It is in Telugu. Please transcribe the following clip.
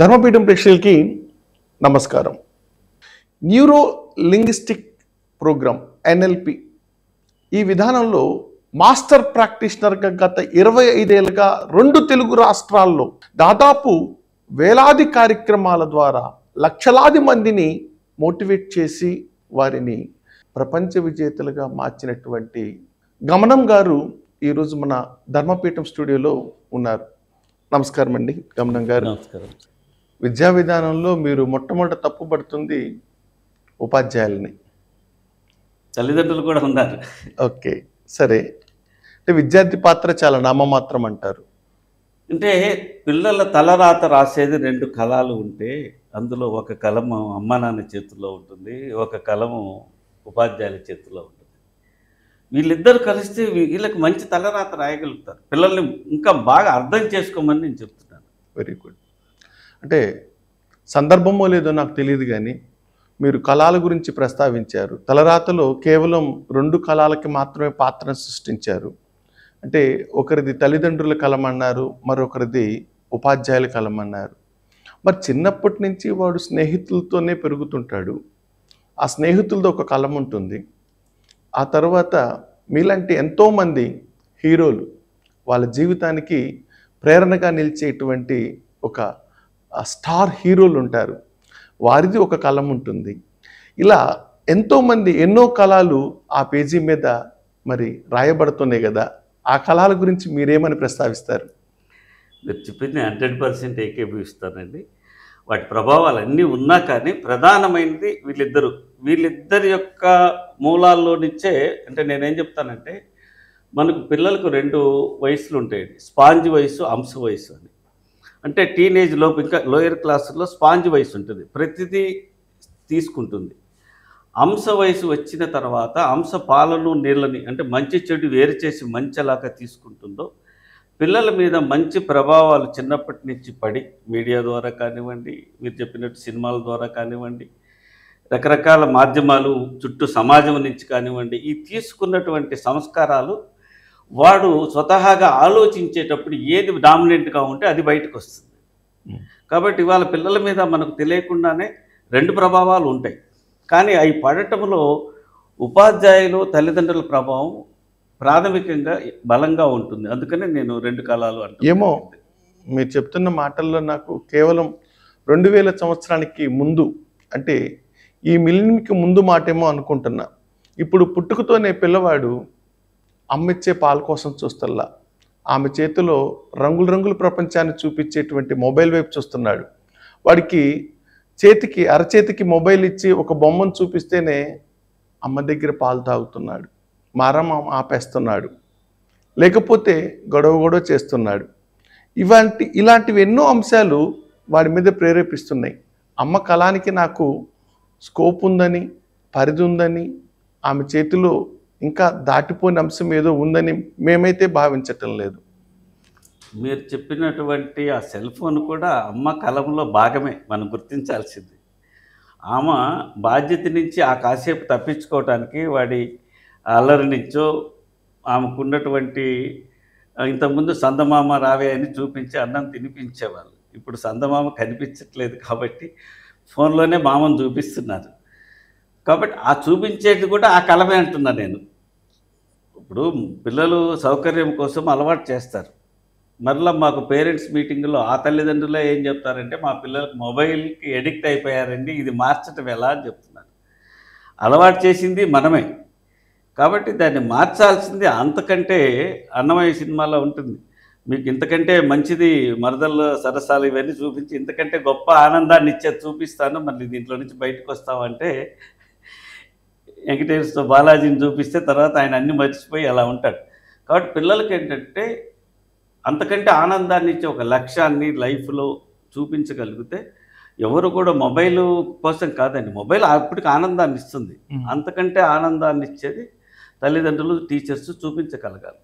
ధర్మపీఠం ప్రేక్షకులకి నమస్కారం. న్యూరో లింగ్విస్టిక్ ప్రోగ్రామ్ ఎన్ఎల్పి ఈ విధానంలో మాస్టర్ ప్రాక్టీషనర్గా గత 25 ఏళ్ళుగా 2 తెలుగు రాష్ట్రాల్లో దాదాపు వేలాది కార్యక్రమాల ద్వారా లక్షలాది మందిని మోటివేట్ చేసి వారిని ప్రపంచ విజేతలుగా మార్చినటువంటి గమనం గారు ఈరోజు మన ధర్మపీఠం స్టూడియోలో ఉన్నారు. నమస్కారం అండి గమనం గారు. నమస్కారం. విద్యా విధానంలో మీరు మొట్టమొదట తప్పుపడుతుంది ఉపాధ్యాయులని. తల్లిదండ్రులు కూడా ఉన్నారు. ఓకే, సరే. అంటే విద్యార్థి పాత్ర చాలా నామమాత్రం అంటారు. అంటే పిల్లల తలరాత రాసేది 2 కలాలు ఉంటే అందులో ఒక కలము అమ్మ నాన్న చేతుల్లో ఉంటుంది, ఒక కలము ఉపాధ్యాయుల చేతుల్లో ఉంటుంది. వీళ్ళిద్దరు కలిస్తే వీళ్ళకి మంచి తలరాత రాయగలుగుతారు. పిల్లల్ని ఇంకా బాగా అర్థం చేసుకోమని నేను చెప్తున్నాను. Very good. అంటే సందర్భమో లేదో నాకు తెలియదు, కానీ మీరు కళల గురించి ప్రస్తావించారు. తలరాతలో కేవలం 2 కళలకి మాత్రమే పాత్రను సృష్టించారు. అంటే ఒకరిది తల్లిదండ్రుల కలం అన్నారు, మరొకరిది ఉపాధ్యాయుల కలం అన్నారు. మరి చిన్నప్పటి నుంచి వాడు స్నేహితులతోనే పెరుగుతుంటాడు. ఆ స్నేహితులతో ఒక కలం ఉంటుంది. ఆ తర్వాత మీలాంటి ఎంతోమంది హీరోలు వాళ్ళ జీవితానికి ప్రేరణగా నిలిచేటువంటి ఒక స్టార్ హీరోలు ఉంటారు. వారిది ఒక కలం ఉంటుంది. ఇలా ఎంతోమంది ఎన్నో కళలు ఆ పేజీ మీద మరి రాయబడుతున్నాయి కదా. ఆ కళల గురించి మీరేమని ప్రస్తావిస్తారు? మీరు చెప్పింది 100% ఏకీభవిస్తానండి. వాటి ప్రభావాలు అన్నీ ఉన్నా కానీ ప్రధానమైనది వీళ్ళిద్దరి యొక్క మూలాల్లో నుంచే. అంటే నేనేం చెప్తానంటే, మనకు పిల్లలకు 2 వయసులు ఉంటాయండి. స్పాంజ్ వయసు, అంశ వయసు అని. అంటే టీనేజ్ లోపు ఇంకా లోయర్ క్లాసుల్లో స్పాంజ్ వయసు ఉంటుంది, ప్రతిదీ తీసుకుంటుంది. అంశ వయసు వచ్చిన తర్వాత అంశ పాలను నీళ్ళని అంటే మంచి చెడు వేరు చేసి మంచిలాగా తీసుకుంటుందో పిల్లల మీద మంచి ప్రభావాలు చిన్నప్పటి నుంచి పడి మీడియా ద్వారా కానివ్వండి, మీరు చెప్పినట్టు సినిమాల ద్వారా కానివ్వండి, రకరకాల మాధ్యమాలు చుట్టూ సమాజం నుంచి కానివ్వండి, ఈ తీసుకున్నటువంటి సంస్కారాలు వాడు స్వతహాగా ఆలోచించేటప్పుడు ఏది డామినెంట్గా ఉంటే అది బయటకు వస్తుంది. కాబట్టి వాళ్ళ పిల్లల మీద మనకు తెలియకుండానే 2 ప్రభావాలు ఉంటాయి. కానీ అవి పడటంలో ఉపాధ్యాయులు తల్లిదండ్రుల ప్రభావం ప్రాథమికంగా బలంగా ఉంటుంది. అందుకనే నేను 2 కాలాలు అంటే ఏమో మీరు చెప్తున్న మాటల్లో నాకు కేవలం 2000 సంవత్సరానికి ముందు, అంటే ఈ మిలియన్కి ముందు మాటేమో అనుకుంటున్నా. ఇప్పుడు పుట్టుకతోనే పిల్లవాడు అమ్మిచ్చే పాల కోసం చూస్తల్లా ఆమె చేతిలో రంగుల ప్రపంచాన్ని చూపించేటువంటి మొబైల్ వైపు చూస్తున్నాడు. వాడికి అరచేతికి మొబైల్ ఇచ్చి ఒక బొమ్మను చూపిస్తేనే అమ్మ దగ్గర పాలు తాగుతున్నాడు, మారం ఆపేస్తున్నాడు, లేకపోతే గొడవ చేస్తున్నాడు. ఇలాంటివి ఎన్నో అంశాలు వాడి మీద ప్రేరేపిస్తున్నాయి. అమ్మ కళానికి నాకు స్కోప్ ఉందని, పరిధి ఉందని, ఆమె చేతిలో ఇంకా దాటిపోయిన అంశం ఏదో ఉందని మేమైతే భావించటం లేదు. మీరు చెప్పినటువంటి ఆ సెల్ ఫోన్ కూడా అమ్మ కలంలో భాగమే, మనం గుర్తించాల్సింది. ఆమె బాధ్యత నుంచి ఆ కాసేపు తప్పించుకోవటానికి వాడి అల్లరి నుంచో ఆమెకున్నటువంటి ఇంతకుముందు సందమామ రావే అని చూపించి అన్నం తినిపించేవాళ్ళు. ఇప్పుడు సందమామ కనిపించట్లేదు కాబట్టి ఫోన్లోనే మామను చూపిస్తున్నారు. కాబట్టి ఆ చూపించేది కూడా ఆ కలమే అంటున్నా నేను. ఇప్పుడు పిల్లలు సౌకర్యం కోసం అలవాటు చేస్తారు. మరలా మాకు పేరెంట్స్ మీటింగ్లో ఆ తల్లిదండ్రులే ఏం చెప్తారంటే, మా పిల్లలకు మొబైల్కి ఎడిక్ట్ అయిపోయారండి, ఇది మార్చటం ఎలా అని చెప్తున్నారు. అలవాటు చేసింది మనమే కాబట్టి దాన్ని మార్చాల్సింది. అంతకంటే అన్నమయ్య సినిమాలో ఉంటుంది, మీకు ఇంతకంటే మంచిది మరదలు సరసాలు ఇవన్నీ చూపించి ఇంతకంటే గొప్ప ఆనందాన్ని ఇచ్చేది చూపిస్తాను, మళ్ళీ దీంట్లో నుంచి బయటకు వస్తామంటే వెంకటేశ్వర బాలాజీని చూపిస్తే తర్వాత ఆయన అన్ని మర్చిపోయి అలా ఉంటాడు. కాబట్టి పిల్లలకి ఏంటంటే అంతకంటే ఆనందాన్ని ఇచ్చే ఒక లక్ష్యాన్ని లైఫ్లో చూపించగలిగితే ఎవరు కూడా మొబైల్ కోసం కాదండి, మొబైల్ అప్పటికి ఆనందాన్ని ఇస్తుంది. అంతకంటే ఆనందాన్ని ఇచ్చేది తల్లిదండ్రులు, టీచర్స్ చూపించగలగాలి.